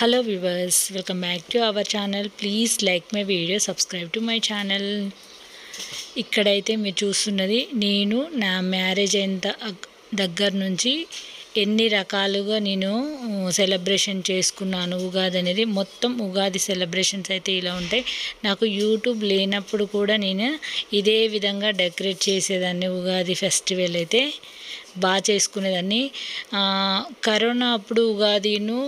Hello viewers, welcome back to our channel. Please like my video, subscribe to my channel. ఇక్కడైతే మీరు చూస్తున్నది నేను నా మ్యారేజ్ అయిన దగ్గర నుంచి ఎన్ని రకాలుగా నేను సెలబ్రేషన్ చేసుకున్నాను ఉగాది అనేది. మొత్తం ఉగాది సెలబ్రేషన్స్ అయితే ఇలా ఉంటాయి. నాకు యూట్యూబ్ లేనప్పుడు కూడా నేను ఇదే విధంగా డెకరేట్ చేసేదాన్ని. ఉగాది ఫెస్టివల్ అయితే బాగా చేసుకునేదాన్ని. కరోనా అప్పుడు ఉగాదిను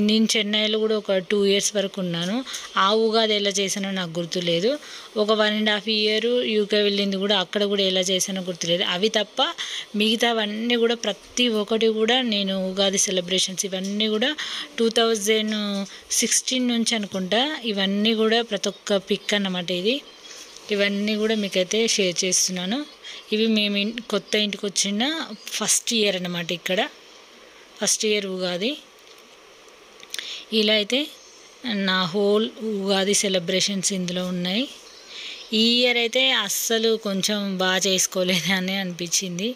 నేను చెన్నైలో కూడా ఒక 2 ఇయర్స్ వరకు ఉన్నాను. ఆ ఉగాది ఎలా చేశానో నాకు గుర్తులేదు. ఒక 1.5 ఇయర్ యూకే వెళ్ళింది కూడా, అక్కడ కూడా ఎలా చేశానో గుర్తులేదు. అవి తప్ప మిగతావన్నీ కూడా ప్రతి ఒక్కటి కూడా నేను ఉగాది సెలబ్రేషన్స్ ఇవన్నీ కూడా 2016 నుంచి అనుకుంటా. ఇవన్నీ కూడా ప్రతి ఒక్క పిక్ అన్నమాట. ఇవన్నీ కూడా మీకైతే షేర్ చేస్తున్నాను. ఇవి మేము కొత్త ఇంటికి వచ్చిన ఫస్ట్ ఇయర్ అన్నమాట. ఇక్కడ ఫస్ట్ ఇయర్ ఉగాది. ఇలా అయితే నా హోల్ ఉగాది సెలబ్రేషన్స్ ఇందులో ఉన్నాయి. ఈ ఇయర్ అయితే అస్సలు కొంచెం బాగా చేసుకోలేదని అనిపించింది.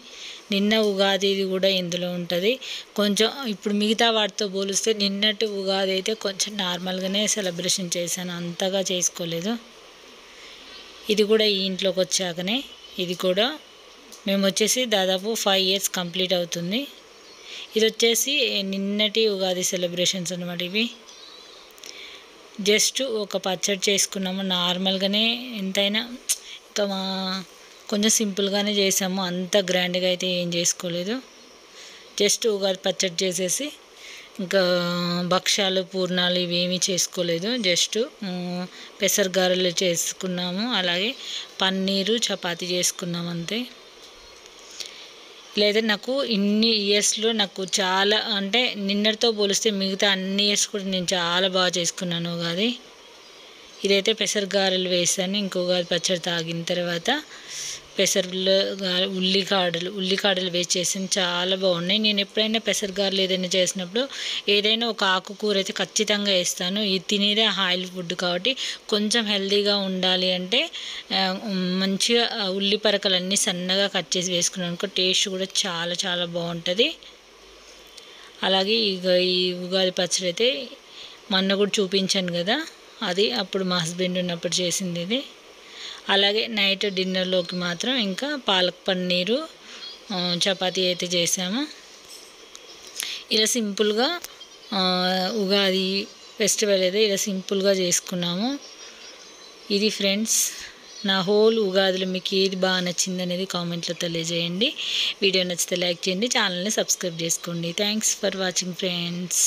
నిన్న ఉగాది కూడా ఇందులో ఉంటుంది. కొంచెం ఇప్పుడు మిగతా వాటితో పోలిస్తే నిన్నటి ఉగాది అయితే కొంచెం నార్మల్గానే సెలబ్రేషన్ చేశాను, అంతగా చేసుకోలేదు. ఇది కూడా ఈ ఇంట్లోకి వచ్చాకనే. ఇది కూడా మేము వచ్చేసి దాదాపు 5 ఇయర్స్ కంప్లీట్ అవుతుంది. ఇది వచ్చేసి నిన్నటి ఉగాది సెలబ్రేషన్స్ అన్నమాట. ఇవి జస్ట్ ఒక పచ్చడి చేసుకున్నాము నార్మల్గానే. ఎంతైనా ఇంకా కొంచెం సింపుల్గానే చేసాము, అంత గ్రాండ్గా అయితే ఏం చేసుకోలేదు. జస్ట్ ఉగాది పచ్చడి చేసేసి ఇంకా భక్షాలు పూర్ణాలు ఇవేమీ చేసుకోలేదు. జస్ట్ పెసరగారెలు చేసుకున్నాము, అలాగే పన్నీరు చపాతీ చేసుకున్నాము అంతే. లేదా నాకు ఇన్ని ఇయర్స్లో నాకు చాలా అంటే నిన్నటితో పోలిస్తే మిగతా అన్ని ఇయర్స్ కూడా నేను చాలా బాగా చేసుకున్నాను ఉగాది. ఇదైతే పెసరగారెలు వేసాను. ఇంకొకటి పచ్చడి తాగిన తర్వాత ఉల్లికాడలు వేసి చేసింది చాలా బాగున్నాయి. నేను ఎప్పుడైనా పెసరగారెలు ఏదైనా చేసినప్పుడు ఏదైనా ఒక ఆకుకూర అయితే ఖచ్చితంగా వేస్తాను. ఇది తినేదే ఆయిల్ ఫుడ్ కాబట్టి కొంచెం హెల్తీగా ఉండాలి అంటే మంచిగా ఉల్లిపరకలన్నీ సన్నగా కట్ చేసి వేసుకున్నాను అనుకో, టేస్ట్ కూడా చాలా చాలా బాగుంటుంది. అలాగే ఇక ఈ ఉగాది పచ్చడి అయితే మొన్న కూడా చూపించాను కదా, అది అప్పుడు మా హస్బెండ్ ఉన్నప్పుడు చేసింది ఇది. అలాగే నైట్ డిన్నర్లోకి మాత్రం ఇంకా పాలక్ పన్నీరు చపాతీ అయితే చేసాము. ఇలా సింపుల్గా ఉగాది ఫెస్టివల్ అయితే ఇలా సింపుల్గా చేసుకున్నాము. ఇది ఫ్రెండ్స్ నా హోల్ ఉగాదిలో మీకు ఏది బాగా నచ్చింది అనేది కామెంట్లో తెలియజేయండి. వీడియో నచ్చితే లైక్ చేయండి, ఛానల్ని సబ్స్క్రైబ్ చేసుకోండి. Thanks for watching friends.